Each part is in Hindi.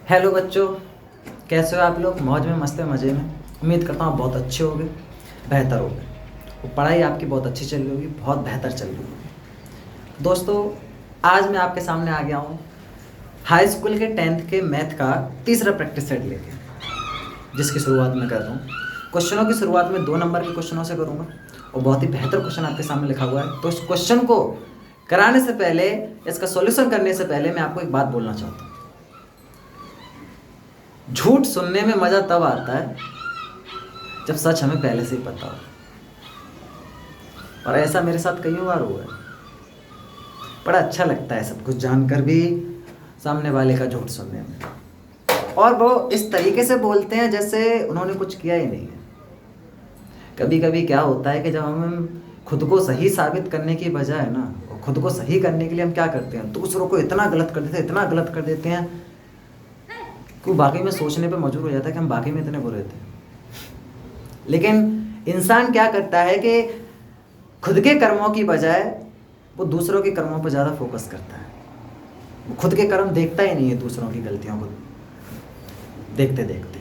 हेलो बच्चों, कैसे हो आप लोग? मौज में, मस्त में, मज़े में। उम्मीद करता हूँ बहुत अच्छे होगे, बेहतर होगे। और पढ़ाई आपकी बहुत अच्छी चल रही होगी, बहुत बेहतर चल रही होगी। दोस्तों, आज मैं आपके सामने आ गया हूँ हाई स्कूल के 10th के मैथ का तीसरा प्रैक्टिस सेट लेके, जिसकी शुरुआत मैं कर रहा हूँ। क्वेश्चनों की शुरुआत में 2 नंबर के क्वेश्चनों से करूँगा और बहुत ही बेहतर क्वेश्चन आपके सामने लिखा हुआ है। तो इस क्वेश्चन को कराने से पहले, इसका सॉल्यूशन करने से पहले मैं आपको एक बात बोलना चाहता हूँ। झूठ सुनने में मज़ा तब आता है जब सच हमें पहले से ही पता हो। और ऐसा मेरे साथ कई बार हुआ है। बड़ा अच्छा लगता है सब कुछ जानकर भी सामने वाले का झूठ सुनने में। और वो इस तरीके से बोलते हैं जैसे उन्होंने कुछ किया ही नहीं है। कभी कभी क्या होता है कि जब हम खुद को सही साबित करने की बजाय ना, और खुद को सही करने के लिए हम क्या करते हैं, दूसरों को इतना गलत कर देते हैं, इतना गलत कर देते हैं कि वो वाकई में सोचने पे मजबूर हो जाता है कि हम वाकई में इतने बुरे थे। लेकिन इंसान क्या करता है कि खुद के कर्मों की बजाय वो दूसरों के कर्मों पर ज़्यादा फोकस करता है। वो खुद के कर्म देखता ही नहीं है, दूसरों की गलतियों को देखते देखते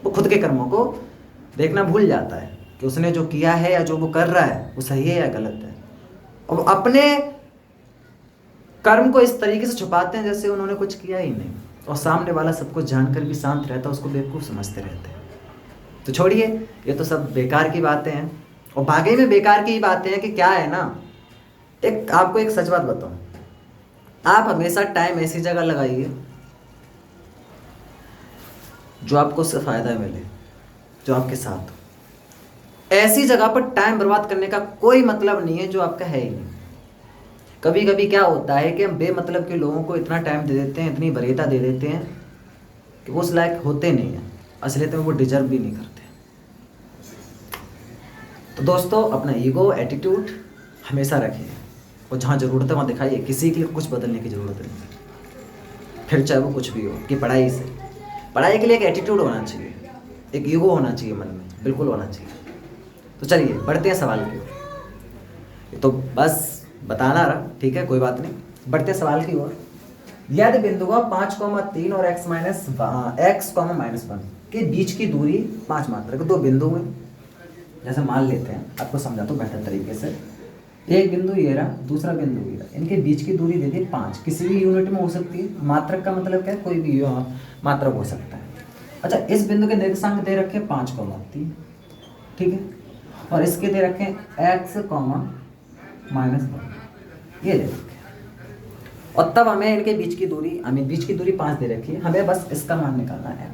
वो खुद के कर्मों को देखना भूल जाता है कि उसने जो किया है या जो वो कर रहा है वो सही है या गलत है। और वो अपने कर्म को इस तरीके से छुपाते हैं जैसे उन्होंने कुछ किया ही नहीं, और सामने वाला सब कुछ जानकर भी शांत रहता है, उसको बेवकूफ़ समझते रहते हैं। तो छोड़िए, ये तो सब बेकार की बातें हैं, और वाकई में बेकार की ही बातें हैं। कि क्या है ना, एक आपको एक सच बात बताऊं, आप हमेशा टाइम ऐसी जगह लगाइए जो आपको उससे फ़ायदा मिले, जो आपके साथ हो। ऐसी जगह पर टाइम बर्बाद करने का कोई मतलब नहीं है जो आपका है ही नहीं। कभी कभी क्या होता है कि हम बेमतलब के लोगों को इतना टाइम दे देते हैं, इतनी वरीयता दे देते हैं कि वो उस लायक होते नहीं हैं, असलियत में वो डिजर्व भी नहीं करते। तो दोस्तों, अपना ईगो, एटीट्यूड हमेशा रखिए, और जहाँ ज़रूरत है वहाँ दिखाइए। किसी के लिए कुछ बदलने की ज़रूरत नहीं, फिर चाहे वो कुछ भी हो। कि पढ़ाई के लिए एक एटीट्यूड होना चाहिए, एक ईगो होना चाहिए मन में, बिल्कुल होना चाहिए। तो चलिए बढ़ते हैं सवाल की ओर। ये तो बस बताना रहा, ठीक है, कोई बात नहीं। बढ़ते हैं सवाल की ओर। यदि बिंदुओं 5,3 और x,-1 के बीच की दूरी 5 मात्रक, 2 बिंदु हैं, जैसे मान लेते हैं, आपको समझाता हूँ बेहतर तरीके से। एक बिंदु ये रहा, दूसरा बिंदु ये रहा, इनके बीच की दूरी दे दी 5। किसी भी यूनिट में हो सकती है। मात्रक का मतलब क्या है? कोई भी मात्रक हो सकता है। अच्छा, इस बिंदु के निर्देशांक दे रखे 5,3, ठीक है, और इसके दे रखे x,-1, ये दे रखे। और तब हमें इनके बीच की दूरी, बीच की दूरी 5 दे रखी है, हमें बस इसका मान निकालना है,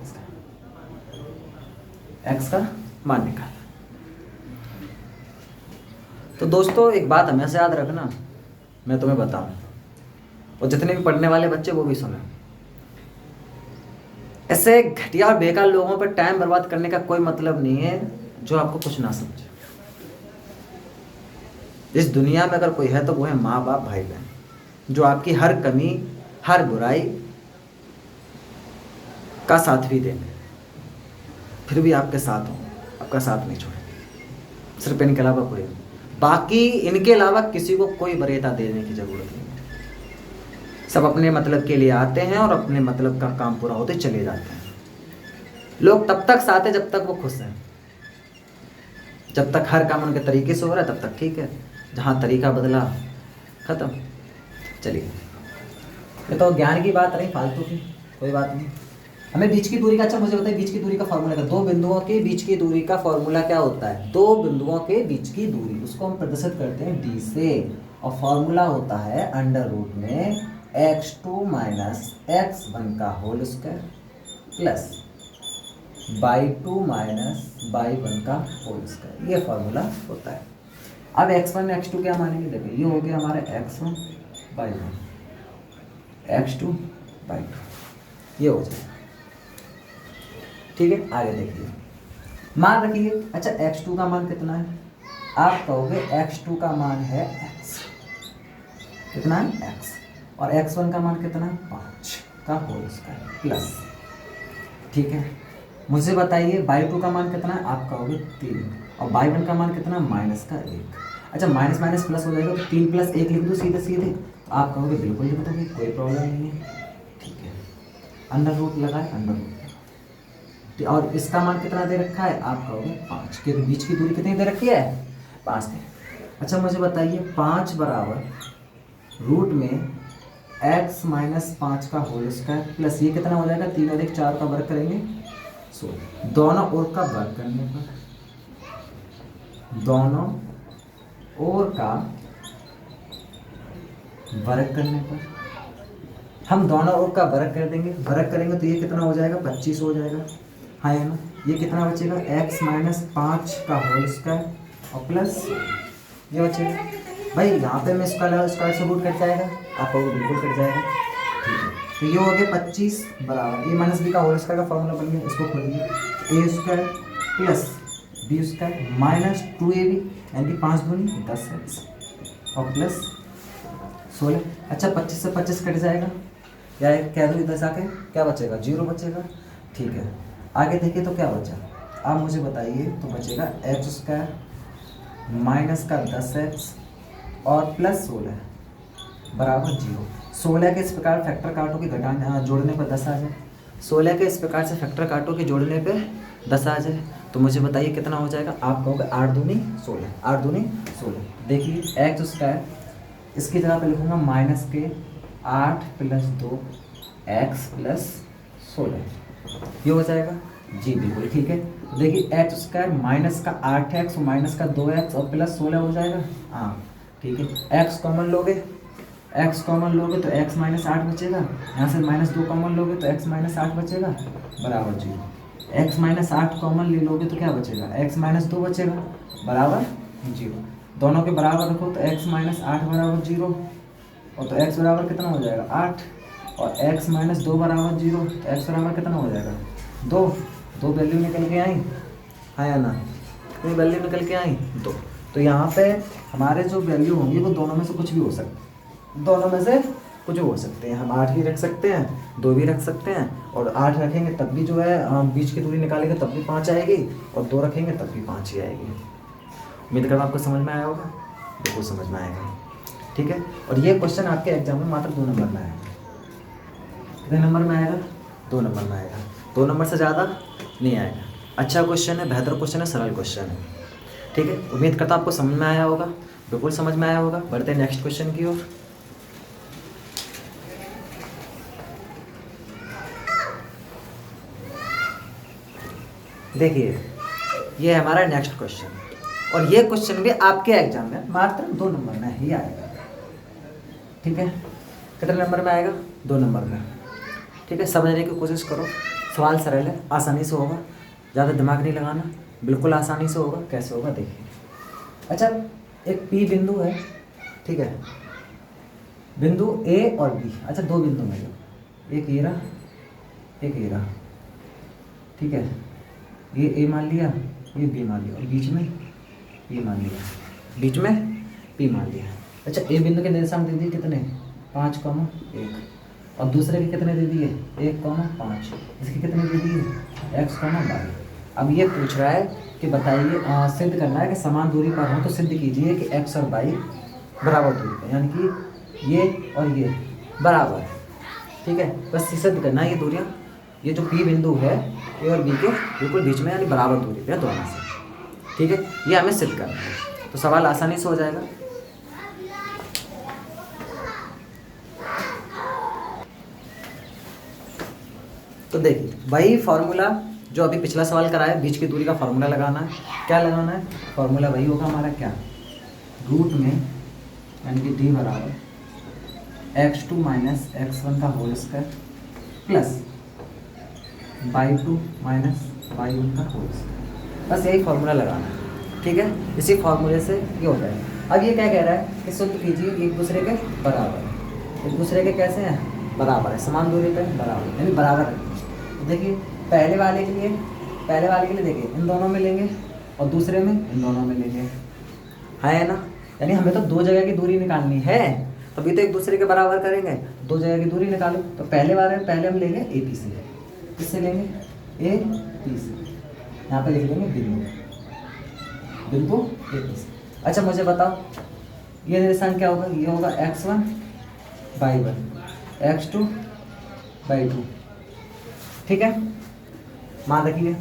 x का मान निकालना। तो दोस्तों, एक बात हमेशा याद रखना, मैं तुम्हें बताऊं, और जितने भी पढ़ने वाले बच्चे वो भी सुने। ऐसे घटिया और बेकार लोगों पर टाइम बर्बाद करने का कोई मतलब नहीं है जो आपको कुछ ना समझे। इस दुनिया में अगर कोई है तो वो है माँ बाप, भाई बहन, जो आपकी हर कमी, हर बुराई का साथ भी देंगे, फिर भी आपके साथ हो, आपका साथ नहीं छोड़ेंगे। सिर्फ इनके अलावा कोई नहीं। बाकी इनके अलावा किसी को कोई वरीयता देने की जरूरत नहीं है। सब अपने मतलब के लिए आते हैं और अपने मतलब का काम पूरा होते चले जाते हैं। लोग तब तक साथ हैं जब तक वो खुश हैं। जब तक हर काम उनके तरीके से हो रहा है तब तक ठीक है, जहाँ तरीका बदला खत्म। चलिए, ये तो ज्ञान की बात रही, फालतू की, कोई बात नहीं। हमें बीच की दूरी का, अच्छा मुझे बताइए, बीच की दूरी का फॉर्मूला क्या? 2 बिंदुओं के बीच की दूरी का फॉर्मूला क्या होता है? 2 बिंदुओं के बीच की दूरी, उसको हम प्रदर्शित करते हैं d से, और फॉर्मूला होता है अंडर रूट में x2 - x1 का whole square plus y2 - y1 का होल स्क्वायर। ये फॉर्मूला होता है। अब x1 x2 क्या मानेंगे? देखिए, ये हो गया हमारा x1 y1, x2 y2, ये हो जाए, ठीक है। आगे देखिए, मान रखिए। अच्छा, x2 का मान कितना है? आप कहोगे x2 का मान है x, कितना है? x, और x1 का मान कितना है? 5 का होल स्क्वायर प्लस, ठीक है। मुझे बताइए y2 का मान कितना है? आप कहोगे 3, और y1 का मान कितना? -1। अच्छा, माइनस माइनस प्लस हो जाएगा तो 3 + 1 लिख दो सीधे सीधे। तो आप कहोगे बिल्कुल लिख दोगे, कोई प्रॉब्लम नहीं है, ठीक है। अंडर रूट लगाए, अंडर रूट। और इसका मान कितना दे रखा है, आप कहोगे 5 के बीच की दूरी कितनी दे रखी है, 5 दे। अच्छा मुझे बताइए 5 बराबर रूट में x माइनस 5 का होल स्क्वायर प्लस ये कितना हो जाएगा, 3 और 1 4 का वर्ग करेंगे 16। दोनों ओर का वर्ग करने पर, दोनों ओर का वर्ग करने पर हम दोनों ओर का वर्ग कर देंगे, वर्ग करेंगे तो ये कितना हो जाएगा, 25 हो जाएगा। हाँ है ना, ये कितना बचेगा, x माइनस 5 का होल स्क्वायर और प्लस ये बचेगा। भाई यहाँ पे मैं स्क्वायर से रूट कट जाएगा, आपको बिल्कुल कट जाएगा, ठीक है। तो ये हो गया 25 बराबर ए माइनस बी का होल स्क्वायर का फॉर्मूला बन गया, इसको खोलिए, a square plus B square minus 2ab यानी कि 5 दूनी 10 और प्लस 16। अच्छा 25 से 25 कट जाएगा, या क्या दूँ 10 आके क्या बचेगा, 0 बचेगा, ठीक है। आगे देखिए तो क्या बचा, आप मुझे बताइए, तो बचेगा एक्स स्क्वायर माइनस का 10x और प्लस 16 बराबर 0। 16 के इस प्रकार फैक्टर काटो कि घटाने जोड़ने पर 10 आ जाए, 16 के इस प्रकार से फैक्टर काटो कि जोड़ने पे 10 आ जाए, तो मुझे बताइए कितना हो जाएगा, आप कहोगे 8 दूनी 16, 8 दूनी 16। देखिए एक्स स्क्वायर इसकी जगह पे लिखूंगा माइनस के 8 प्लस 2 एक्स प्लस 16, ये हो जाएगा जी, बिल्कुल ठीक है। तो देखिए एक्स स्क्वायर माइनस का 8x और माइनस का 2x और प्लस 16 हो जाएगा, हाँ ठीक है। x कॉमन लोगे, x कॉमन लोगे तो x माइनस 8 बचेगा, यहाँ से माइनस 2 कॉमन लोगे तो x माइनस 8 बचेगा बराबर 0। x माइनस 8 कॉमन ले लोगे तो क्या बचेगा, x माइनस 2 बचेगा बराबर 0। दोनों के बराबर रखो तो x माइनस 8 बराबर 0, और तो x बराबर कितना हो जाएगा 8, और x माइनस 2 बराबर 0, तो x बराबर कितना हो जाएगा 2। 2 वैल्यू निकल के आई, हाँ या ना, कितनी वैल्यू निकल के आई 2। तो यहाँ पे हमारे जो वैल्यू होंगी वो दोनों में से कुछ भी हो सकते हैं, दोनों में से कुछ हो सकते हैं। हम 8 भी रख सकते हैं, 2 भी रख सकते हैं, और 8 रखेंगे तब भी जो है बीच की दूरी निकालेंगे तब भी 5 आएगी, और 2 रखेंगे तब भी 5 ही आएगी। उम्मीद करता हूँ आपको समझ में आया होगा, बिल्कुल समझ में आएगा, ठीक है। और ये क्वेश्चन आपके एग्जाम में मात्र 2 नंबर में आएगा। कितने नंबर में आएगा, 2 नंबर में आएगा, 2 नंबर से ज़्यादा नहीं आएगा। अच्छा क्वेश्चन है, बेहतर क्वेश्चन है, सरल क्वेश्चन है, ठीक है। उम्मीद करता हूँ आपको समझ में आया होगा, बिल्कुल समझ में आया होगा। बढ़ते हैं नेक्स्ट क्वेश्चन की ओर। देखिए ये है हमारा नेक्स्ट क्वेश्चन, और ये क्वेश्चन भी आपके एग्जाम में मात्र 2 नंबर में ही आएगा, ठीक है। कितने नंबर में आएगा, 2 नंबर में, ठीक है। समझने की कोशिश करो, सवाल सरल है, आसानी से होगा, ज़्यादा दिमाग नहीं लगाना, बिल्कुल आसानी से होगा। कैसे होगा देखिए। अच्छा एक P बिंदु है, ठीक है, बिंदु A और B, अच्छा 2 बिंदु में, एक ये रहा, एक ये रहा, ठीक है। ये A मान लिया, ये B मान लिया, और बीच में P मान लिया, बीच में P मान लिया। अच्छा A बिंदु के निर्देशांक दे दिए कितने, 5,1, और दूसरे के कितने दे दिए, 1,5, इसके कितने दे दिए, x,y। अब ये पूछ रहा है कि बताइए, सिद्ध करना है कि समान दूरी पर हो, तो सिद्ध कीजिए कि x और y बराबर दूरी पर, यानी कि ये और ये बराबर है, ठीक है। बस सिद्ध करना है ये दूरियाँ, ये जो P बिंदु है A और B के बिल्कुल बीच में, यानी बराबर दूरी पे है दोनों से, ठीक है। ये हमें सिद्ध करना है, तो सवाल आसानी से हो जाएगा। तो देखिए वही फॉर्मूला जो अभी पिछला सवाल कराया, बीच की दूरी का फॉर्मूला लगाना है। क्या लगाना है, फॉर्मूला वही होगा हमारा, क्या, रूट में यानी कि d बराबर x2 माइनस x1 का whole square plus y2 minus y1 का होल स्क्वायर, बस यही फॉर्मूला लगाना है, ठीक है। इसी फॉर्मूले से ये हो जाएगा। अब ये क्या कह रहा है कि शुद्ध कीजिए एक दूसरे के बराबर, एक दूसरे के कैसे हैं, बराबर है, समान दूरी पे बराबर, यानी बराबर है। देखिए पहले वाले के लिए देखिए इन दोनों में लेंगे, और दूसरे में इन दोनों में लेंगे, है ना, यानी हमें तो 2 जगह की दूरी निकालनी है, तभी तो एक दूसरे के बराबर करेंगे। 2 जगह की दूरी निकालो, तो पहले हम लेंगे AP से, किससे लेंगे, AP से, यहाँ पे लिख लेंगे बिंदु AP से। अच्छा मुझे बताओ ये निर्देशांक क्या होगा, ये होगा x1 y1, x2 y2, ठीक है, मान रखिए।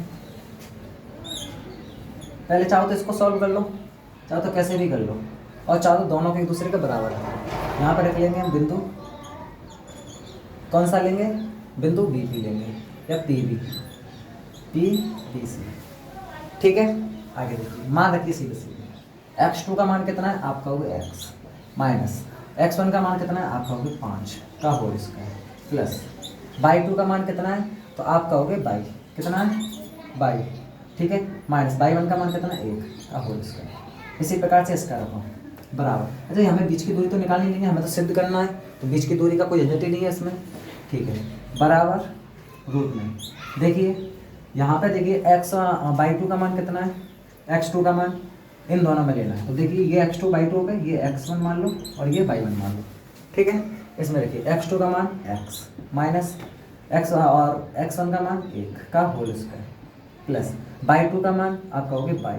पहले चाहो तो इसको सॉल्व कर लो, चाहो तो कैसे भी कर लो, और चाहो तो दोनों के एक दूसरे के बराबर है। यहाँ पर रख लेंगे हम बिंदु, कौन सा लेंगे, बिंदु बी पी लेंगे या P B, P B C. ठीक है, आगे देखिए, मान रखिए सीधे सीधे x2 का मान कितना है, आप कहोगे x माइनस x1 का मान कितना है, आप कहोगे 5 का होल स्क्वायर प्लस y2 का मान कितना है, तो आप कहोगे y कितना है, y, ठीक है, माइनस y1 का मान कितना है, 1 का होल स्क्वायर। इसी प्रकार से इसका रखो बराबर। अच्छा, हमें बीच की दूरी तो निकालनी नहीं है, हमें तो सिद्ध करना है, तो बीच की दूरी का कोई झंझट ही नहीं है इसमें। ठीक है, बराबर रूट में देखिए, यहाँ पे देखिए y2 का मान कितना है, x2 का मान इन दोनों में लेना है। तो देखिए ये x2 y2 हो गए, ये x1 मान लो और ये y1 मान लो। ठीक है, इसमें देखिए x2 का मान x माइनस x और x1 का मान 1 का होल स्क्वायर प्लस y2 का मान आप कहोगे y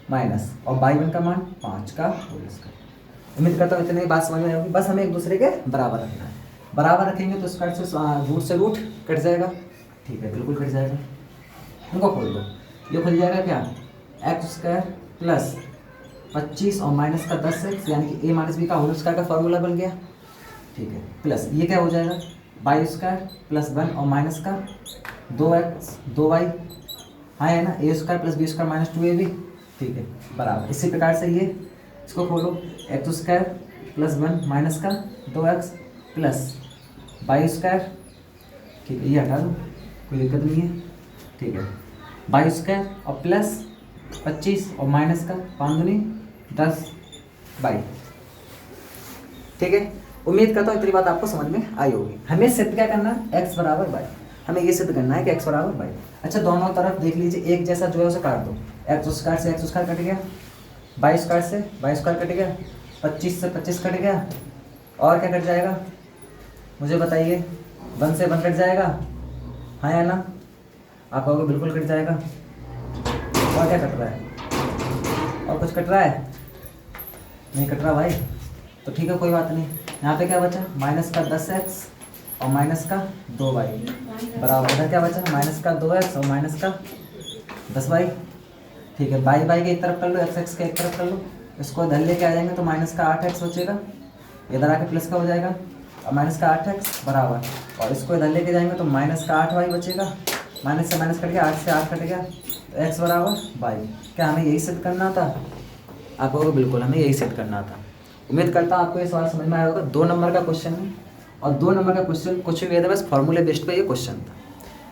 माइनस और y1 का मान 5 का होल स्क्वायर। उम्मीद करता हूँ इतनी बात समझ में आएगी। बस हमें एक दूसरे के बराबर रखना है, बराबर रखेंगे तो स्क्वायर से रूट कट जाएगा। ठीक है, बिल्कुल कट जाएगा। इनको खोल दो, ये खुल जाएगा क्या, एक्स स्क्वायर प्लस 25 और माइनस का 10x यानी कि a माइनस बी का होल स्क्वायर का फॉर्मूला बन गया। ठीक है, प्लस ये क्या हो जाएगा, वाई स्क्वायर प्लस 1 और माइनस का 2x 2y, हाँ है ना, a square plus B square minus 2ab। ठीक है, बराबर। इसी प्रकार से ये इसको खोलो, एक्स स्क्वायर प्लस 1 माइनस का 2x प्लस वाई स्क्वायर, ठीक है, ये हटा दो, कोई दिक्कत नहीं है। ठीक है, वाई स्क्वायर और प्लस 25 और माइनस का 5 दूनी 10 बाई। ठीक है, उम्मीद करता हूँ इतनी बात आपको समझ में आई होगी। हमें सिद्ध क्या करना है, x बराबर बाई, हमें ये सिद्ध करना है कि x बराबर बाई। अच्छा, दोनों तरफ देख लीजिए, एक जैसा जो है उसे काट दो, एक्स स्क्वायर से एक्स स्क्वायर कट गया, वाई स्क्वायर से वाई स्क्वायर कट गया, 25 से 25 कट गया, और क्या कट जाएगा मुझे बताइए, 1 से 1 कट जाएगा, हाँ या ना, आप कहोगे बिल्कुल कट जाएगा। और क्या कट रहा है, और कुछ कट रहा है, नहीं कट रहा भाई, तो ठीक है कोई बात नहीं। यहाँ पे क्या बचा, माइनस का 10x और माइनस का 2y बराबर, इधर क्या बचा, माइनस का 2x और माइनस का 10y। ठीक है, बाई बाई के एक तरफ कर लो, x के एक तरफ कर लो, इसको इधर लेके आ जाएंगे तो माइनस का 8x बचेगा, इधर आके प्लस का हो जाएगा और माइनस का 8x बराबर, और इसको इधर लेके जाएंगे तो माइनस का 8y बचेगा, माइनस से माइनस कट गया, 8 से 8 कट गया, तो x बराबर बाई। क्या हमें यही सिद्ध करना था, आप कहोगे बिल्कुल हमें यही सेट करना था। उम्मीद करता हूँ आपको ये सवाल समझ में आया होगा। 2 नंबर का क्वेश्चन है और 2 नंबर का क्वेश्चन कुछ भी बस फॉर्मूले बेस्ड पे ये क्वेश्चन था।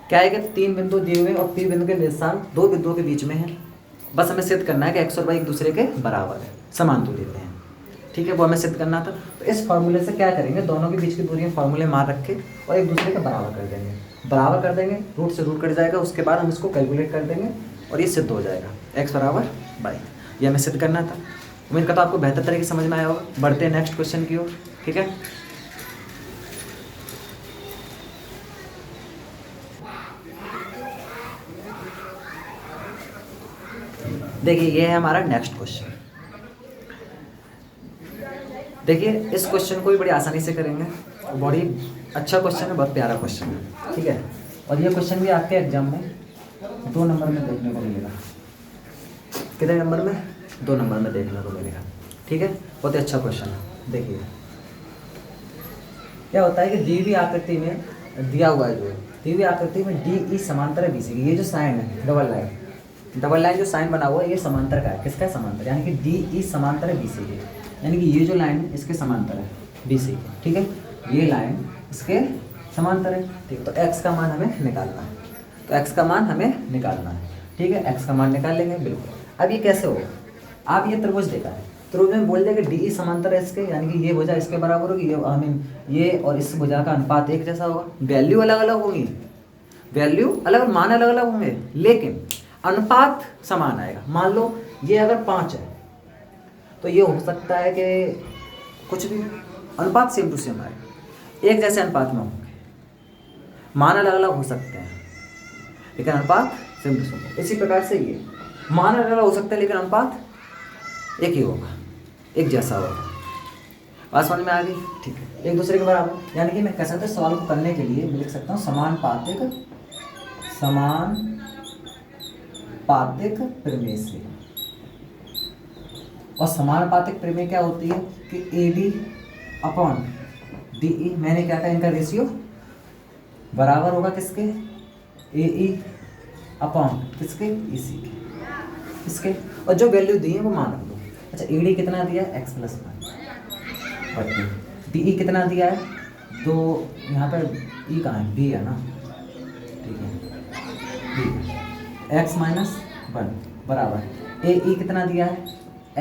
क्या है कि 3 बिंदु दिए हुए और P बिंदु के निर्देशांक 2 बिंदुओं के बीच में है। बस हमें सिद्ध करना है कि x और y एक दूसरे के बराबर है, समान दूरी देते हैं। ठीक है, वो हमें सिद्ध करना था। तो इस फॉर्मूले से क्या करेंगे, दोनों के बीच की दूरियाँ फॉर्मूले मार रख के और एक दूसरे के बराबर कर देंगे, बराबर कर देंगे, रूट से रूट कट जाएगा, उसके बाद हम इसको कैलकुलेट कर देंगे और ये सिद्ध हो जाएगा x बराबर बाई। ये हमें सिद्ध करना था। उम्मीद करता हूँ आपको बेहतर तरीके से समझ में आया होगा। बढ़ते हैं नेक्स्ट क्वेश्चन की ओर। ठीक है, देखिए ये है हमारा नेक्स्ट क्वेश्चन। देखिए इस क्वेश्चन को भी बड़ी आसानी से करेंगे, बड़ी अच्छा क्वेश्चन है, बहुत प्यारा क्वेश्चन है। ठीक है, और ये क्वेश्चन भी आपके एग्जाम में 2 नंबर में देखने को मिलेगा। कितने नंबर में, 2 नंबर में देखने को मिलेगा। ठीक है, बहुत ही अच्छा क्वेश्चन है। देखिए क्या होता है कि दी हुई आकृति में दिया हुआ है, जो दी हुई आकृति में डी ई समांतर है बीसी की। ये जो साइन है डबल लाइन जो साइन बना हुआ है ये समांतर का है। किसका है, समांतर, यानी कि डी ई समांतर है बीसी के, यानी कि ये जो लाइन है इसके समांतर है बीसी के। ठीक है, ये लाइन इसके समांतर है। ठीक है, तो x का मान हमें निकालना है, तो x का मान हमें निकालना है। ठीक है, x का मान निकाल लेंगे बिल्कुल। अब ये कैसे होगा, आप ये त्रिभुज देखा है, त्रिभुज में बोल दिया कि डी ई समांतर है इसके, यानी कि ये भुजा इसके बराबर होगी, ये और इस भुजा का अनुपात एक जैसा होगा। वैल्यू अलग अलग होगी, वैल्यू अलग, मान अलग अलग होंगे, लेकिन अनुपात समान आएगा। मान लो ये अगर 5 है तो ये हो सकता है कि कुछ भी अनुपात सेम टू सेम आएगा, एक जैसे अनुपात में होंगे। मान अलग अलग हो सकते हैं लेकिन अनुपात सेम टू सेम। इसी प्रकार से ये मान अलग अलग हो सकता है लेकिन अनुपात एक ही होगा, एक जैसा होगा। बात समझ में आ गई। ठीक है, एक दूसरे के बराबर, यानी कि मैं कह सकता हूँ सवाल को करने के लिए मैं लिख सकता हूँ समानुपातिक समानुपातिक प्रमेय से। और समानुपातिक प्रमेय क्या होती है कि AD अपॉन DE, मैंने क्या कहा, इनका रेशियो बराबर होगा किसके, AE अपॉन किसके, EC के, इसके। और जो वैल्यू दी है वो मान लो। अच्छा, AD कितना दिया है, x प्लस 1, DE कितना दिया है 2, यहाँ पर E कहाँ है, B है ना, ठीक है, B x माइनस 1 बराबर AE कितना दिया है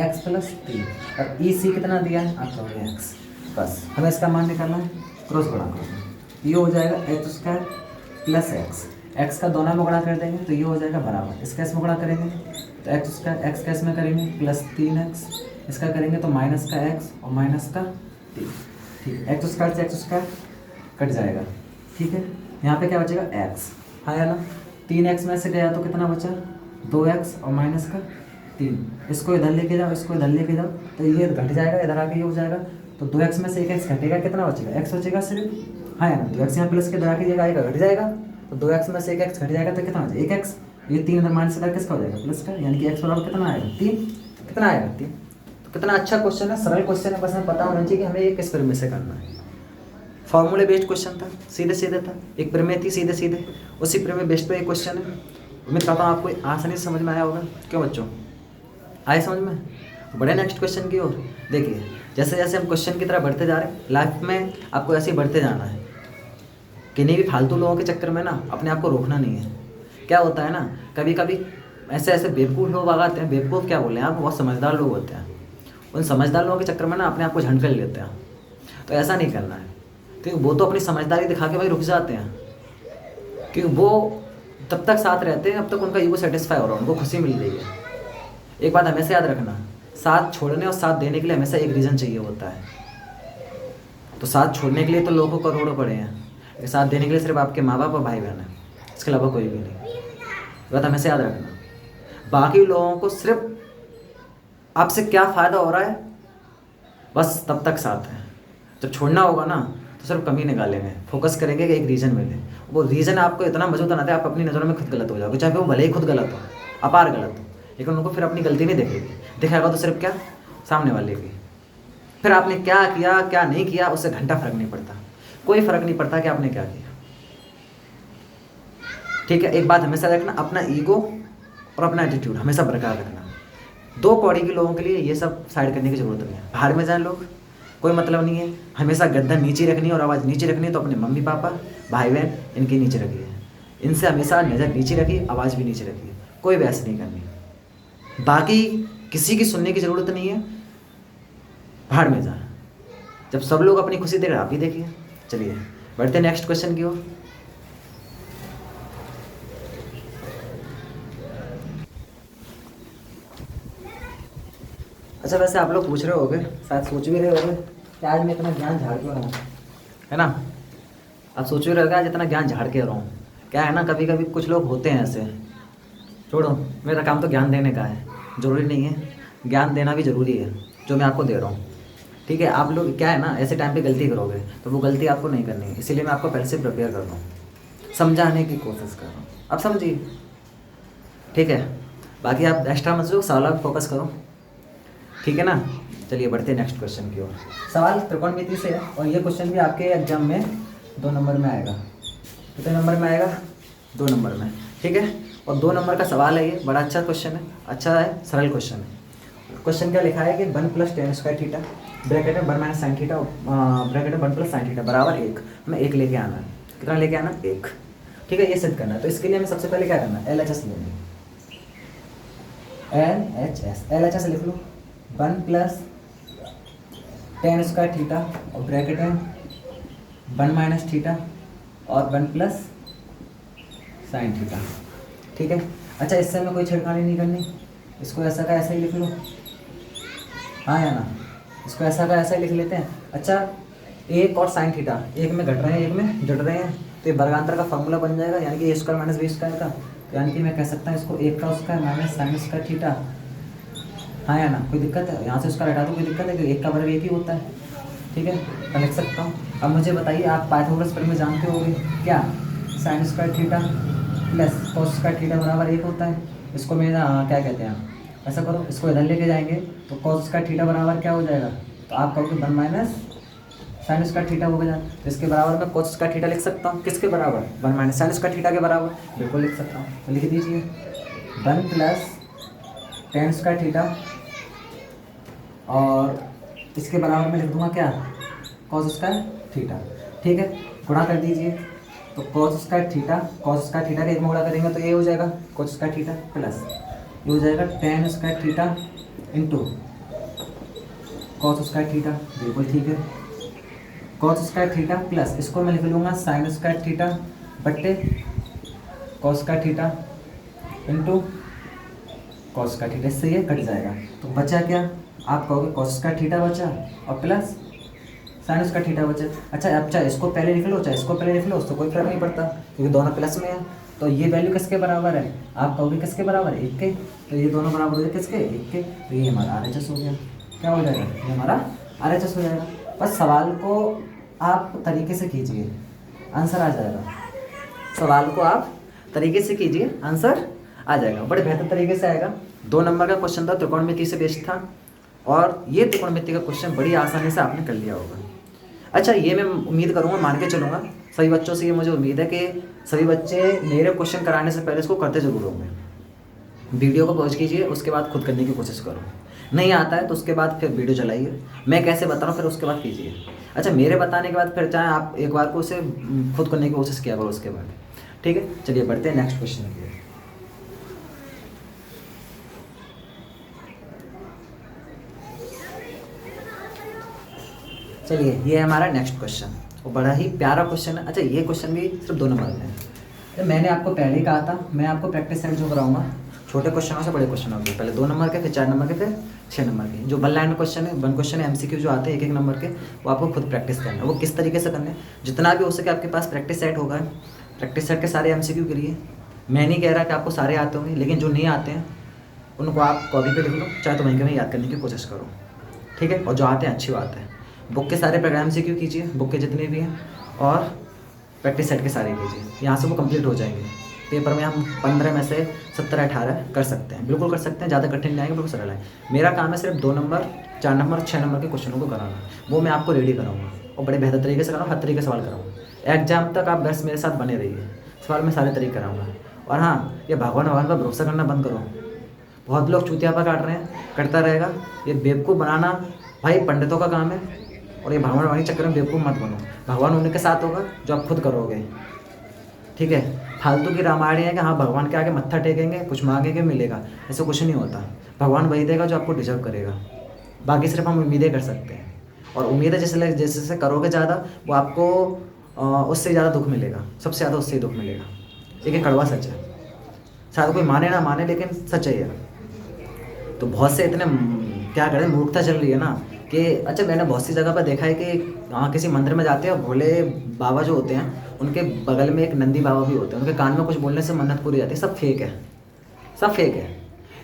x प्लस 3 और EC कितना दिया है आप लोग x। बस हमें इसका मान निकालना है, क्रॉस गुणा करो, ये हो जाएगा x स्क्वायर प्लस x का दोनों में गुणा कर देंगे तो ये हो जाएगा बराबर, इसका इसमें गुणा करेंगे तो x स्क्वायर, x का इसमें करेंगे प्लस 3x, इसका करेंगे तो माइनस का x और माइनस का 3, ठीक, x स्क्वायर से x स्क्वायर कट जाएगा, ठीक है। यहाँ पे क्या बचेगा x, हाँ या ना, 3x में से गया तो कितना बचा 2x और माइनस का 3, इसको इधर लेके जाओ, इसको इधर लेके जाओ तो ये घट जाएगा, इधर आके ये हो जाएगा, तो 2x में से एक x घटेगा, कितना बचेगा x बचेगा सिर्फ, हाँ या ना, 2x यहाँ प्लस के इधर आके जगह आएगा, घट जाएगा, तो 2x में से एक x घट जाएगा तो कितना बचेगा 1x, ये 3 इधर माइनस का किसका हो जाएगा प्लस का, यानी कि x बराबर कितना आएगा 3, कितना आएगा 3। तो कितना अच्छा क्वेश्चन है, सरल क्वेश्चन है, बस हमें पता होना चाहिए कि हमें ये किस प्रमेय से करना है। फॉर्मूले बेस्ड क्वेश्चन था, सीधे सीधे था, एक प्रमेय थी सीधे सीधे, उसी प्रमेय बेस्ड पे एक क्वेश्चन है। उम्मीद करता हूँ आपको आसानी से समझ में आया होगा, क्यों बच्चों, आए समझ में। बड़े नेक्स्ट क्वेश्चन की ओर देखिए, जैसे जैसे हम क्वेश्चन की तरफ बढ़ते जा रहे हैं, लाइफ में आपको ऐसे ही बढ़ते जाना है, किन्हीं भी फालतू लोगों के चक्कर में ना अपने आप को रोकना नहीं है। क्या होता है ना, कभी कभी ऐसे ऐसे बेवकूफ़ लोग आ जाते हैं, बेवकूफ़ क्या बोले हैं, आप बहुत समझदार लोग होते हैं, उन समझदार लोगों के चक्कर में ना अपने आप को झंड कर लेते हैं, तो ऐसा नहीं करना है, क्योंकि वो तो अपनी समझदारी दिखा के भाई रुक जाते हैं, क्योंकि वो तब तक साथ रहते हैं अब तक उनका ईगो सेटिस्फाई हो रहा है, उनको खुशी मिल रही है। एक बात हमेशा याद रखना, साथ छोड़ने और साथ देने के लिए हमेशा एक रीज़न चाहिए होता है। तो साथ छोड़ने के लिए तो लोगों को करोड़ों पड़े हैं, लेकिन साथ देने के लिए सिर्फ आपके माँ बाप और भाई बहन है, इसके अलावा कोई भी नहीं। बात हमेशा याद रखना, बाकी लोगों को सिर्फ आपसे क्या फ़ायदा हो रहा है बस तब तक साथ है, जब छोड़ना होगा ना तो सिर्फ कमी निकालेंगे, फोकस करेंगे कि एक रीज़न मिले, वो रीज़न आपको इतना मजबूत बनाता है आप अपनी नज़रों में खुद गलत हो जाओगे, चाहे वो भले ही खुद गलत हो, अपार गलत हो, लेकिन उनको फिर अपनी गलती नहीं देखेगी, दिखाएगा तो सिर्फ क्या, सामने वाले की। फिर आपने क्या किया क्या नहीं किया उससे घंटा फर्क नहीं पड़ता, कोई फर्क नहीं पड़ता कि आपने क्या किया, ठीक है। एक बात हमेशा रखना, अपना ईगो और अपना एटीट्यूड हमेशा बरकरार रखना। 2 कौड़ी के लोगों के लिए ये सब साइड करने की जरूरत नहीं है, बाहर में जाए लोग कोई मतलब नहीं है, हमेशा गर्दन नीचे रखनी है और आवाज़ नीचे रखनी है, तो अपने मम्मी पापा भाई बहन इनकी नीचे रखिए, इनसे हमेशा नज़र नीचे रखिए, आवाज़ भी नीचे रखिए, कोई बहस नहीं करनी, बाकी किसी की सुनने की ज़रूरत नहीं है, बाहर में जाए। जब सब लोग अपनी खुशी देख रहे आप भी देखिए। चलिए बढ़ते नेक्स्ट क्वेश्चन की ओर। अच्छा, वैसे आप लोग पूछ रहे होगे, शायद सोच भी रहे होगे कि आज मैं इतना ज्ञान झाड़ क्यों रहा हूँ, है ना। आप सोच भी रहे होगे आज इतना ज्ञान झाड़ के रहा हूँ, क्या है ना, कभी कभी कुछ लोग होते हैं ऐसे, छोड़ो, मेरा काम तो ज्ञान देने का है, ज़रूरी नहीं है ज्ञान देना भी ज़रूरी है जो मैं आपको दे रहा हूँ, ठीक है। आप लोग क्या है ना, ऐसे टाइम पे गलती करोगे तो वो गलती आपको नहीं करनी है, इसीलिए मैं आपको पहले से प्रिपेयर कर रहा हूँ, समझाने की कोशिश कर रहा हूँ, आप समझिए, ठीक है। बाकी आप एक्स्ट्रा मत लो, सवाल फोकस करो, ठीक है ना। चलिए बढ़ते हैं नेक्स्ट क्वेश्चन की ओर। सवाल त्रिकोणमिति से है और ये क्वेश्चन भी आपके एग्जाम में 2 नंबर में आएगा, कितने नंबर में आएगा 2 नंबर में, ठीक है। और 2 नंबर का सवाल है, ये बड़ा अच्छा क्वेश्चन है, अच्छा है, सरल क्वेश्चन है। क्वेश्चन क्या लिखा है कि 1 + tan² थीटा ब्रैकेट में 1 - sin थीटा ब्रैकेट में 1 + sin थीटा बराबर 1, हमें 1 लेके आना है, कितना लेके आना 1, ठीक है। ये सिद्ध करना है, तो इसके लिए हमें सबसे पहले क्या करना है, LHS लेंगे, LHS लिख लो, 1 + tan² थीटा और ब्रैकेट में 1 - थीटा और 1 + sin थीटा, ठीक है। अच्छा, इससे हमें कोई छेड़खानी नहीं करनी, इसको ऐसा का ऐसा ही लिख लो, हाँ या ना, इसको ऐसा का ऐसा ही लिख लेते हैं। अच्छा, 1 और sin थीटा एक में घट रहे हैं एक में जुड़ रहे हैं, तो ये वर्गांतर का फॉर्मूला बन जाएगा, यानी कि a² - b² का, तो यानी कि मैं कह सकता हूँ इसको 1 का उसका माइनस sin² थीटा, हाँ या ना, कोई दिक्कत है, यहाँ से उसका हटा दो, कोई दिक्कत है, क्योंकि 1 का वर्ग 1 ही होता है, ठीक है, मैं लिख सकता हूँ। अब मुझे बताइए, आप पाइथागोरस प्रमेय जानते होगे क्या, sin² theta plus cos square theta बराबर 1 होता है। इसको मैं क्या कहते हैं, ऐसा करो, इसको इधर लेके जाएंगे तो cos स्क्वायर थीटा बराबर क्या हो जाएगा, तो आप कहोगे 1 माइनस साइन स्क्वायर थीटा हो गया। तो इसके बराबर मैं cos स्क्वायर थीटा लिख सकता हूँ, किसके बराबर, 1 माइनस साइन स्क्वायर थीटा के बराबर, बिल्कुल लिख सकता हूँ। तो लिख दीजिए 1 प्लस टेन स्क्वायर थीटा, और इसके बराबर में लिख दूंगा क्या, cos स्क्वायर थीटा। ठीक है, गुणा कर दीजिए, तो cos स्क्वायर थीटा के एक में गुणा करेंगे तो ये हो जाएगा cos स्क्वायर थीटा, प्लस ये हो जाएगा ten square theta into cos square theta, बिल्कुल ठीक है। cos स्क्वायर थीटा प्लस इसको मैं लिख लूँगा साइन स्क्वायर थीटा बट्टे cos square theta into cos square theta, इससे ये कट जाएगा। तो बचा क्या, आप कहोगे cos स्क्वायर थीटा बचा और प्लस साइन स्क्वायर थीटा बचा। अच्छा, अब चाहे इसको पहले लिख लो चाहे इसको पहले लिख लो, उससे कोई फर्क नहीं पड़ता क्योंकि दोनों प्लस में है। तो ये वैल्यू किसके बराबर है, आप कहोगे किसके बराबर, 1 के। तो ये दोनों बराबर हो जाए किसके, 1 के। तो ये हमारा RHS हो गया, क्या हो जाएगा, ये हमारा RHS हो जाएगा। बस सवाल को आप तरीके से कीजिए, आंसर आ जाएगा। सवाल को आप तरीके से कीजिए, आंसर आ जाएगा, बड़े बेहतर तरीके से आएगा। 2 नंबर का क्वेश्चन था, त्रिकोणमिति से बेस्ड था, और ये त्रिकोणमिति का क्वेश्चन बड़ी आसानी से आपने कर लिया होगा। अच्छा, ये मैं उम्मीद करूँगा, मान के चलूँगा सभी बच्चों से, ये मुझे उम्मीद है कि सभी बच्चे मेरे क्वेश्चन कराने से पहले इसको करते जरूर होंगे। वीडियो को पॉज कीजिए, उसके बाद खुद करने की कोशिश करो। नहीं आता है तो उसके बाद फिर वीडियो चलाइए, मैं कैसे बता रहा हूँ फिर उसके बाद कीजिए। अच्छा, मेरे बताने के बाद फिर चाहे आप एक बार को उसे खुद करने की कोशिश किया करो उसके बाद। ठीक है, चलिए बढ़ते हैं नेक्स्ट क्वेश्चन की। चलिए, ये है हमारा नेक्स्ट क्वेश्चन, और बड़ा ही प्यारा क्वेश्चन है। अच्छा, ये क्वेश्चन भी सिर्फ 2 नंबर में है। तो मैंने आपको पहले ही कहा था मैं आपको प्रैक्टिस सेट जो कराऊंगा छोटे क्वेश्चनों से बड़े क्वेश्चन होंगे, पहले 2 नंबर के, फिर 4 नंबर के, फिर 6 नंबर के। जो 1 लाइन क्वेश्चन है, 1 क्वेश्चन है, MCQ जो आते हैं 1-1 नंबर के, वो आपको खुद प्रैक्टिस करना है। वो किस तरीके से करना है, जितना भी हो सके आपके पास प्रैक्टिस सेट होगा, प्रैक्टिस सेट के सारे MCQ करिए। मैं नहीं कह रहा कि आपको सारे आते होंगे, लेकिन जो नहीं आते हैं उनको आप कॉपी पे लिख लो, चाहे तो वहीं के वहीं याद करने की कोशिश करो। ठीक है, और जो आते हैं अच्छी बात है। बुक के सारे प्रोग्राम MCQ कीजिए, बुक के जितने भी हैं, और प्रैक्टिस सेट के सारे कीजिए, यहाँ से वो कंप्लीट हो जाएंगे। पेपर में हम 15 में से 17-18 कर सकते हैं, बिल्कुल कर सकते हैं, ज़्यादा कठिन नहीं आएंगे, बिल्कुल सरल है। मेरा काम है सिर्फ 2 नंबर, 4 नंबर, 6 नंबर के क्वेश्चनों को कराना, वो मैं आपको रेडी कराऊंगा और बड़े बेहतर तरीके से कराऊंगा, हर तरीके से सवाल कराऊंगा। एग्जाम तक आप बस मेरे साथ बने रहिए, सवाल मैं सारे तरीके कराऊंगा। और हाँ, ये भगवान पर भरोसा करना बंद करो। बहुत लोग चूतियापा काट रहे हैं, करता रहेगा। ये बेवकूफ़ बनाना भाई पंडितों का काम है, और ये भगवान चक्कर में बेवकूफ़ मत बनो। भगवान उनके साथ होगा जो आप खुद करोगे। ठीक है, फालतू की रामायण है कि हाँ भगवान के आगे मत्था टेकेंगे, कुछ मांगेंगे मिलेगा, ऐसा कुछ नहीं होता। भगवान वही देगा जो आपको डिजर्व करेगा, बाकी सिर्फ हम उम्मीदें कर सकते हैं। और उम्मीदें जैसे जैसे करोगे ज़्यादा, वो आपको उससे ज़्यादा दुख मिलेगा, सबसे ज़्यादा उससे ही दुख मिलेगा। एक कड़वा सच है, शायद कोई माने ना माने, लेकिन सच है ये। तो बहुत से इतने क्या करें, मूर्खता चल रही है ना कि अच्छा, मैंने बहुत सी जगह पर देखा है कि हाँ किसी मंदिर में जाते हैं, भोले बाबा जो होते हैं उनके बगल में एक नंदी बाबा भी होते हैं, उनके कान में कुछ बोलने से मन्नत पूरी जाती है। सब फेक है, सब फेक है,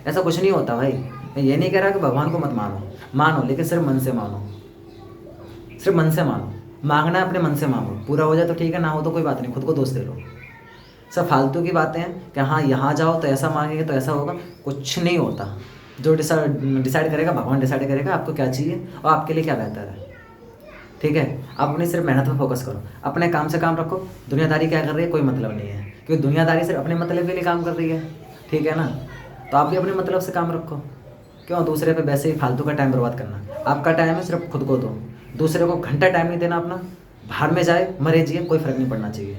ऐसा कुछ नहीं होता भाई। मैं ये नहीं कह रहा कि भगवान को मत मानो, लेकिन सिर्फ मन से मानो, सिर्फ मन से मानो। मांगना है अपने मन से मांगो, पूरा हो जाए तो ठीक है, ना हो तो कोई बात नहीं, खुद को दोष दे लो। सब फालतू की बातें हैं कि हाँ यहाँ जाओ तो ऐसा मांगेंगे तो ऐसा होगा, कुछ नहीं होता। जो डिसाइड करेगा भगवान डिसाइड करेगा आपको क्या चाहिए और आपके लिए क्या बेहतर है। ठीक है, आप अपनी सिर्फ मेहनत पर फोकस करो, अपने काम से काम रखो। दुनियादारी क्या कर रही है कोई मतलब नहीं है, क्योंकि दुनियादारी सिर्फ अपने मतलब के लिए काम कर रही है। ठीक है ना, तो आप भी अपने मतलब से काम रखो। क्यों दूसरे पे वैसे ही फालतू का टाइम बर्बाद करना। आपका टाइम है सिर्फ खुद को दो, दूसरे को घंटा टाइम नहीं देना अपना। बाहर में जाए मरे जिए, कोई फ़र्क नहीं पड़ना चाहिए,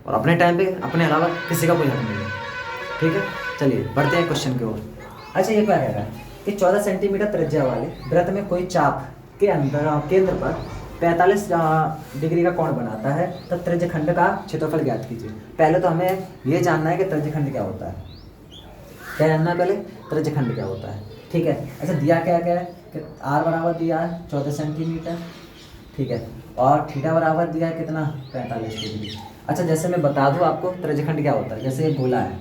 और अपने टाइम पे अपने अलावा किसी का कोई हक नहीं है। ठीक है, चलिए बढ़ते हैं क्वेश्चन की ओर। अच्छा, ये क्या कह रहा है कि 14 सेंटीमीटर त्रिज्या वाले वृत्त में कोई चाप के अंदर केंद्र पर 45 डिग्री का कोण बनाता है, तब त्रिज्यखंड का क्षेत्रफल ज्ञात कीजिए। पहले तो हमें ये जानना है कि त्रिज्यखंड क्या होता है, क्या जानना है पहले, त्रिज्यखंड क्या होता है। ठीक है, अच्छा दिया क्या क्या है कि r बराबर दिया है 14 सेंटीमीटर, ठीक है, और थीटा बराबर दिया है कितना, 45 डिग्री। अच्छा, जैसे मैं बता दूँ आपको त्रिज्यखंड क्या होता है। जैसे ये गोला है,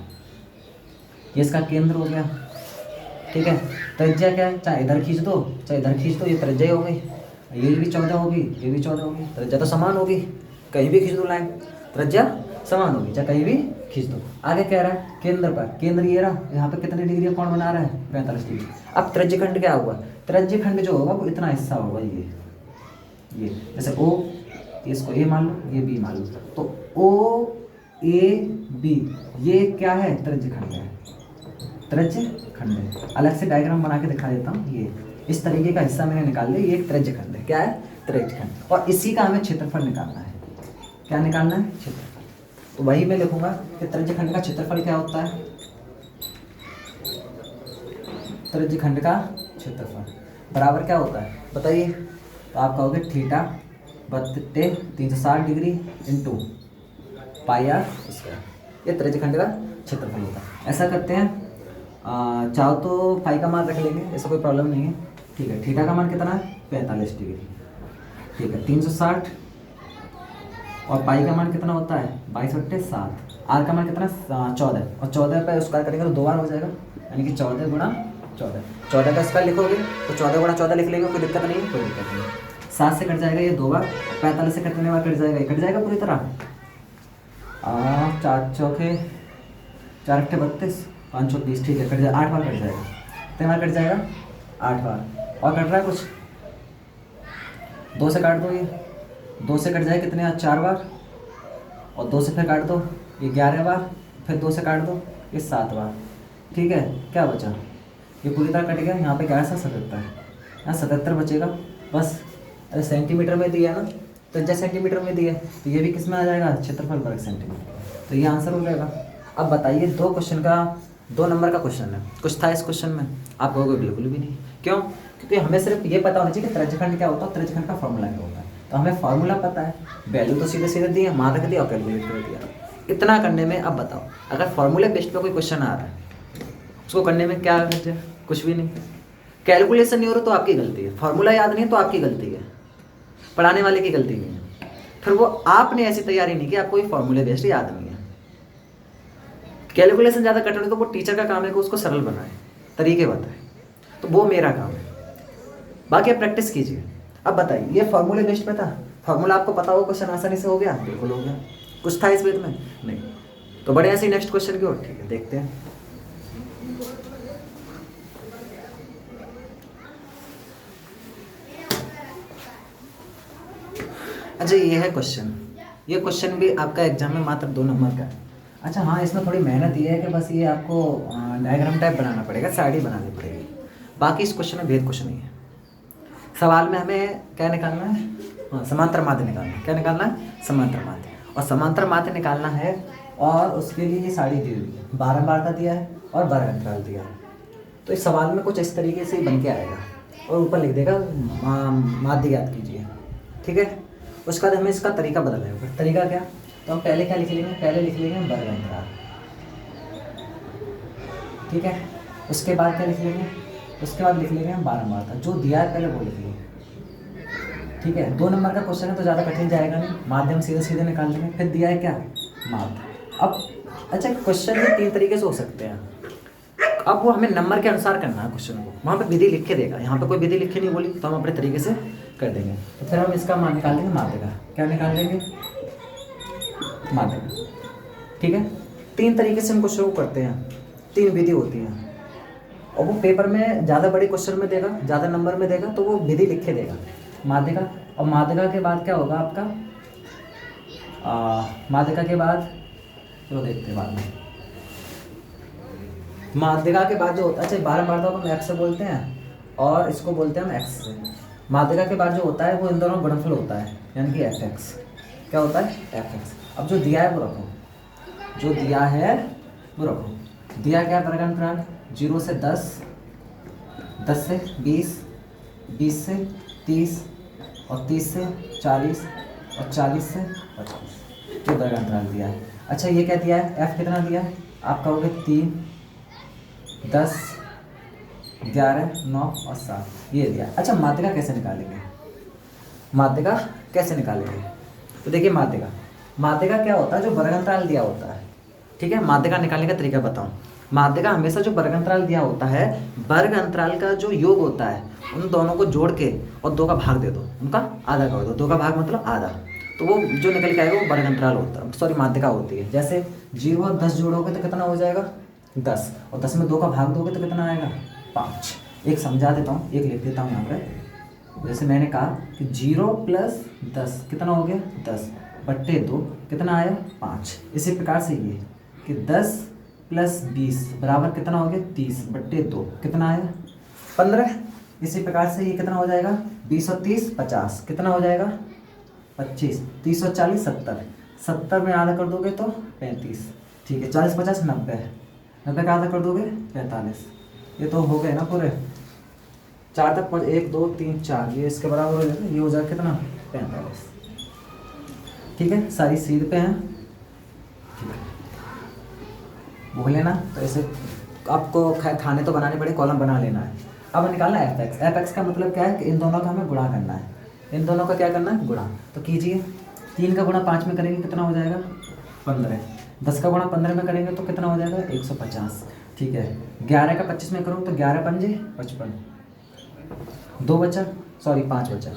ये इसका केंद्र हो गया। ठीक है, त्रिज्या क्या है, चाहे इधर खींच दो चाहे इधर खींच दो, ये त्रिज्या ही हो गई। ये भी 14 होगी, ये भी 14 होगी, त्रिज्या तो समान होगी। कहीं भी खींच दो लाइन, त्रिज्या समान होगी, चाहे कहीं भी खींच दो। आगे कह रहा है केंद्र पर, केंद्र ये रहा, यहाँ पे कितने डिग्री का कोण बना रहा है 45 डिग्री। अब त्रिज्यखंड क्या होगा, त्रिज्यखंड जो होगा वो इतना हिस्सा होगा, ये जैसे ओ, इसको ए मान लो, ये बी मान लो, तो ओ ए बी ये क्या है, त्रिज्यखंड है, त्रिज्यखंड है। अलग से डायग्राम बना के दिखा देता हूँ, ये इस तरीके का हिस्सा मैंने निकाल लिया, ये एक त्रिज्यखंड है, क्या है, त्रिज्यखंड। और इसी का हमें क्षेत्रफल निकालना है, क्या निकालना है, क्षेत्रफल। तो वही मैं लिखूंगा कि त्रिज्यखंड का क्षेत्रफल क्या होता है, त्रिज्यखंड का क्षेत्रफल बराबर क्या होता है बताइए। तो आप कहोगे थीटा बत्ते 360 degree into pi r square, ये त्रिज्यखंड का क्षेत्रफल होता है। ऐसा करते हैं, चाहो तो पाई का मान रख लेंगे, ऐसा कोई प्रॉब्लम नहीं है, ठीक है। थीटा का मान कितना है 45 डिग्री, ठीक है, 360, और पाई का मान कितना होता है 22/7, आर का मान कितना 14, और 14 पे स्क्वायर करेंगे तो 2 बार हो जाएगा, यानी कि 14 गुणा 14, 14 का स्क्वायर लिखोगे तो 14 गुणा 14 लिख लेंगे, कोई दिक्कत नहीं है, कोई दिक्कत नहीं है। 7 से कट जाएगा ये 2 बार, 45 से कितने बार कट जाएगा, ये कट जाएगा पूरी तरह, 4 चौके 4 अट्ठे 32, 5 चौक 20, ठीक है, कट जाएगा, 8 बार कट जाएगा, कितने बार कट जाएगा 8 बार, और कट रहा है कुछ, 2 से काट दो, ये 2 से कट जाए कितने 4 बार, और 2 से फिर काट दो ये 11 बार, फिर 2 से काट दो ये 7 बार, ठीक है। क्या बचा, ये पूरी तरह कट गया, यहाँ पे क्या है 77, यहाँ 77 बचेगा बस। अरे सेंटीमीटर में दिया ना, तो जैसे सेंटीमीटर में दिया तो ये भी किस में आ जाएगा, क्षेत्रफल वर्ग सेंटीमीटर, तो ये आंसर हो जाएगा। अब बताइए 2 नंबर का क्वेश्चन है, कुछ था इस क्वेश्चन में, आप कहोगे बिल्कुल भी नहीं, क्यों, क्योंकि हमें सिर्फ ये पता होना चाहिए कि त्रिज्यखंड क्या होता है, त्रिज्यखंड का फॉर्मूला क्या होता है, तो हमें फॉर्मूला पता है, वैल्यू तो सीधे सीधे दी है, मान रख दिया और कैलकुलेट कर दिया। इतना करने में अब बताओ, अगर फॉर्मूले बेस्ड पे कोई क्वेश्चन आ रहा है उसको करने में क्या है, कुछ भी नहीं। कैलकुलेशन नहीं हो रहा तो आपकी गलती है, फॉर्मूला याद नहीं है तो आपकी गलती है, पढ़ाने वाले की गलती नहीं है। फिर वो आपने ऐसी तैयारी नहीं की, आपको कोई फॉर्मूले बेस्ड याद नहीं है। कैलकुलेशन ज़्यादा कठिन है तो वो टीचर का काम है कि उसको सरल बनाए, तरीके बताए, तो वो मेरा काम है, बाकी आप प्रैक्टिस कीजिए। अब बताइए ये फॉर्मूले बेस्ड पे था, फॉर्मूला आपको पता हो, क्वेश्चन आसानी से हो गया, बिल्कुल हो गया, कुछ था इस वेद में नहीं, तो बड़े ऐसे नेक्स्ट क्वेश्चन की ओर, ठीक है देखते हैं। अच्छा ये है क्वेश्चन, ये क्वेश्चन भी आपका एग्जाम में मात्र 2 नंबर का है। अच्छा हाँ, इसमें थोड़ी मेहनत ये है कि बस ये आपको डायग्राम टाइप बनाना पड़ेगा, साइड ही बनानी पड़ेगी, बाकी इस क्वेश्चन में भेद कुछ नहीं है। सवाल में हमें क्या निकालना है, हाँ समांतर माध्य निकालना है, क्या निकालना है, समांतर माध्य, और समांतर माध्य निकालना है, और उसके लिए ये साड़ी दी हुई है, 12 बार का दिया है और वर्ग अंतराल दिया है, तो इस सवाल में कुछ इस तरीके से ही बन के आएगा, और ऊपर लिख देगा माध्य ज्ञात कीजिए, ठीक है। उसके बाद हमें इसका तरीका बदलना है, तरीका क्या, तो हम पहले क्या लिख लेंगे, पहले लिख लेंगे वर्ग अंतराल, ठीक है। उसके बाद क्या लिख लेंगे, उसके बाद लिख लेंगे हम 12 बार का, जो दिया है पहले वो लिख लेंगे, ठीक है। 2 नंबर का क्वेश्चन है तो ज़्यादा कठिन जाएगा नहीं, माध्यम सीधे सीधे निकाल लेंगे। फिर दिया है क्या, माध्य। अब अच्छा क्वेश्चन में 3 तरीके से हो सकते हैं, अब वो हमें नंबर के अनुसार करना है क्वेश्चन को, वहाँ पे विधि लिख के देगा, यहाँ पे कोई विधि लिख के नहीं बोली, तो हम अपने तरीके से कर देंगे। तो फिर हम इसका मान निकाल देंगे माध्य का, क्या निकाल देंगे, माध्य का, ठीक है। 3 तरीके से हम क्वेश्चन को करते हैं, 3 विधि होती हैं, और वो पेपर में ज़्यादा बड़े क्वेश्चन में देगा, ज़्यादा नंबर में देगा, तो वो विधि लिख के देगा माध्यिका। और माध्यिका के बाद क्या होगा आपका, माध्यिका के बाद चलो देखते हैं बाद में, माध्यिका के बाद जो होता है, अच्छा 12 बार तो हम एक्स से बोलते हैं और इसको बोलते हैं हम एक्स से। माध्यिका के बाद जो होता है वो इन दोनों गुणनफल होता है, यानी कि एफ एक्स, क्या होता है एफ एक्स। अब जो दिया है वो रखो, जो दिया है वो रखो। दिया क्या वर्ग अंतराल, 0 से 10, 10 से 20, 20 से 30, और 30 से 40, और 40 से 50, ये वर्ग अंतराल दिया है। अच्छा ये क्या दिया है, एफ कितना दिया है, आप कहोगे 3, 10, 11, 9 और 7, ये दिया। अच्छा माध्यिका कैसे निकालेंगे, माध्यिका कैसे निकालेंगे, तो देखिए माध्यिका क्या होता है, जो वर्ग अंतराल दिया होता है, ठीक है। माध्यिका निकालने का तरीका बताऊं, माध्यिका हमेशा जो वर्ग अंतराल दिया होता है, वर्ग अंतराल का जो योग होता है उन दोनों को जोड़ के और 2 का भाग दे दो, उनका आधा कर दो, 2 का भाग मतलब आधा, तो वो जो निकल के आएगा वो वर्ग अंतराल होता है, सॉरी माध्यिका होती है। जैसे 0 और 10 जोड़ोगे तो कितना हो जाएगा 10, और 10 में 2 का भाग दोगे तो कितना आएगा 5। एक समझा देता हूँ, एक लिख देता हूँ यहाँ पर। जैसे मैंने कहा कि 0 + 10 कितना हो गया 10/2 कितना आया 5। इसी प्रकार से ये कि 10 + 20 बराबर कितना हो गया 30/2 कितना आया 15। इसी प्रकार से ये कितना हो जाएगा 20 और 30 50 कितना हो जाएगा 25, 30 और 40 70, 70 में आधा कर दोगे तो 35, ठीक है 40 50 90, 90 का आधा कर दोगे 45। ये तो हो गए ना पूरे 4 तक 1 2 3 4, ये इसके बराबर हो जाएगा, ये हो जाएगा कितना 45। ठीक है सारी सीध पे हैं, भूल लेना। तो ऐसे आपको खाने तो बनाने पड़े, कॉलम बना लेना है। अब निकालना है एफ एक्स का मतलब क्या है कि इन दोनों का हमें गुणा करना है, इन दोनों का क्या करना है गुणा। तो कीजिए 3 का गुणा 5 में करेंगे कितना हो जाएगा 15, 10 का गुणा 15 में करेंगे तो कितना हो जाएगा 150, ठीक है। 11 का 25 में करूँ तो 11 पंजे 55, 2 बचा, सॉरी 5 बचा,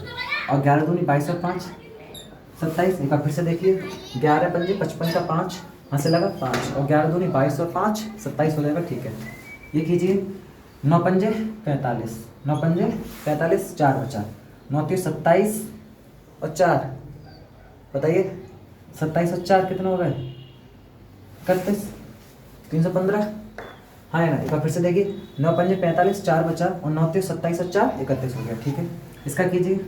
और 11 दूनी 22 और 5 27। एक बार फिर से देखिए 11 पंजे 55 का 5 यहाँ से लगा 5, और 11 दूनी 22 और 5 27 हो जाएगा, ठीक है। ये कीजिए 9 पंजे 45, 9 पंजे 45, 4 बचा, 9 3 27 और 4 बताइए 27 और 4 कितने हो गए 31, 315। हाँ है ना। एक बार फिर से देखिए 9 पंजे 45, 4 बचा, और 9 3 27 और 4 31 हो गया, ठीक है। इसका कीजिए,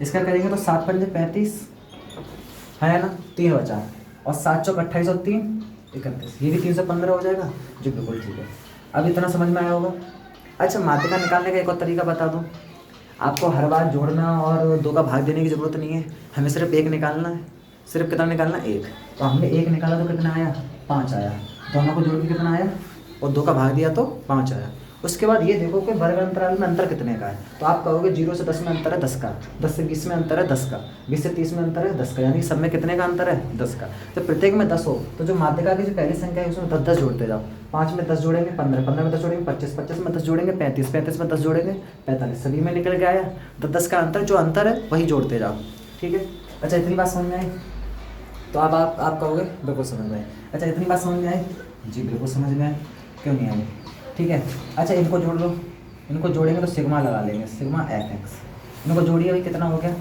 इसका करेंगे तो 7 पंजे 35 है ना, 3 बचा, और 7 चौक 28 और 3 31, ये भी 315 हो जाएगा, जो बिल्कुल ठीक है। अब इतना समझ में आया होगा। अच्छा माध्यिका निकालने का एक और तरीका बता दूं, आपको हर बार जोड़ना और 2 का भाग देने की ज़रूरत नहीं है, हमें सिर्फ 1 निकालना है। सिर्फ कितना निकालना 1, तो हमने 1 निकाला तो कितना आया 5 आया, दोनों को जोड़ के कितना आया, और 2 का भाग दिया तो 5 आया। उसके बाद ये देखो कि वर्ग अंतराल में अंतर कितने का है, तो आप कहोगे 0 से 10 में अंतर है 10 का, 10 से 20 में अंतर है 10 का, 20 से 30 में अंतर है 10 का, यानी सब में कितने का अंतर है 10 का। तो प्रत्येक में 10 हो तो जो माध्यिका की जो पहली संख्या है उसमें 10 10 जोड़ते जाओ। 5 में 10 जोड़ेंगे 15, 15 में 10 जोड़ेंगे 25, 25 में 10 जोड़ेंगे 35, 35 में 10 जोड़ेंगे 45, सभी में निकल के आया 10 का अंतर, जो अंतर है वही जोड़ते जाओ, ठीक है। अच्छा इतनी बात समझ में आई, तो अब आप कहोगे बिल्कुल समझ में आई। अच्छा इतनी बात समझ में आई, जी बिल्कुल समझ में आई, क्यों नहीं आई, ठीक है। अच्छा इनको जोड़ लो, इनको जोड़ेंगे तो सिग्मा लगा लेंगे, सिग्मा एफ एक्स। इनको जोड़िए भाई कितना हो गया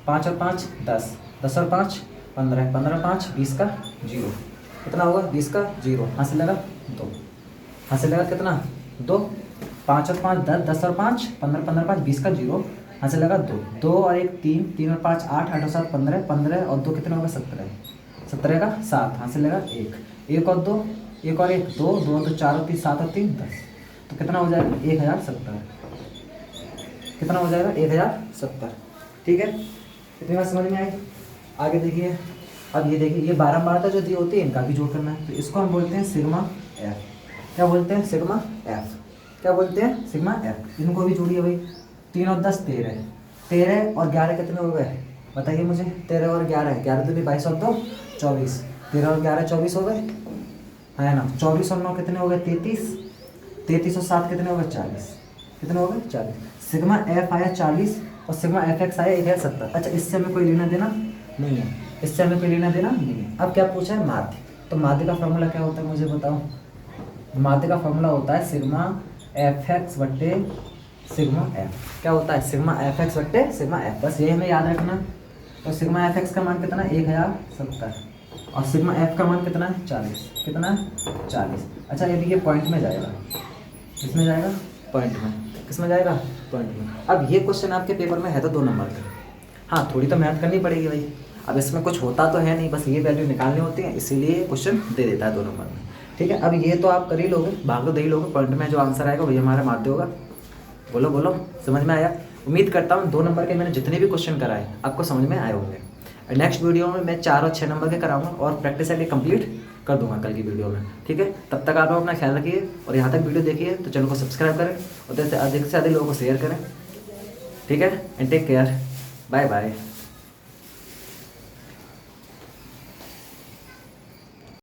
5 और 5 10, 10 और 5 15, 15 5 20 का 0 कितना होगा 20 का 0, यहाँ से लगा 2, यहाँ से लगा कितना 2, 5 और 5 10, 10 और 5 15, 15 5 20 का 0, यहाँ से लगा 2, 2 और 1 3, 3 और 5 8, 8 और 7 15, 15 और 2 कितना होगा 17, 17 का 7, यहाँ से लगा 1, 1 और 2, 1 और 1 2, 2 और 2 4 और 3 7 और 3 10, तो कितना हो जाएगा 1070, कितना हो जाएगा 1070, ठीक है। इतनी बात समझ में आई। आगे देखिए, अब ये देखिए ये बारंबारता जो दी होती है इनका भी जोड़ करना है, तो इसको हम बोलते हैं सिग्मा एफ। क्या बोलते हैं सिग्मा एफ, क्या बोलते हैं सिग्मा एफ। इनको भी जोड़िए भाई, 3 और 10 13, 13 और 11 कितने हो गए बताइए मुझे, 13 और 11, 11 तो 22 और 2 24, 13 और 11 24 हो गए, है ना। 24 और 9 कितने हो गए 33, 33 और 7 कितने हो गए 40, कितने हो गए 40। सिग्मा एफ आया 40 और सिग्मा एफ एक्स आया 1070। अच्छा इससे हमें कोई लेना देना नहीं है, इससे हमें कोई लेना देना नहीं है। अब क्या पूछा है माध्य, तो माध्य का फॉर्मूला क्या होता है मुझे बताओ। माध्य का फॉर्मूला होता है सिग्मा एफ एक्स बट्टे सिग्मा एफ। क्या होता है सिग्मा एफ एक्स बट्टे सिग्मा एफ, बस ये हमें याद रखना। तो सिग्मा एफ एक्स का मान कितना है 1070, और सिग्मा एफ का मान कितना है 40, कितना है 40। अच्छा यदि ये पॉइंट में जाएगा, किसमें जाएगा पॉइंट में, किसमें जाएगा पॉइंट में। अब ये क्वेश्चन आपके पेपर में है तो 2 नंबर का, हाँ थोड़ी तो मेहनत करनी पड़ेगी भाई। अब इसमें कुछ होता तो है नहीं, बस ये वैल्यू निकालनी होती है, इसीलिए क्वेश्चन दे देता है 2 नंबर में, ठीक है। अब ये तो आप कर ही लोगे, भाग तो दे ही लोगे, पॉइंट में जो आंसर आएगा वही हमारा माध्य होगा। बोलो बोलो समझ में आया। उम्मीद करता हूँ 2 नंबर के मैंने जितने भी क्वेश्चन कराए आपको समझ में आए होंगे। नेक्स्ट वीडियो में मैं 4 और 6 नंबर के कराऊंगा और प्रैक्टिस आगे कंप्लीट कर दूंगा कल की वीडियो में, ठीक है। तब तक आप लोग अपना ख्याल रखिए, और यहाँ तक वीडियो देखिए तो चैनल को सब्सक्राइब करें और अधिक से अधिक लोगों को शेयर करें, ठीक है। And take care, bye bye.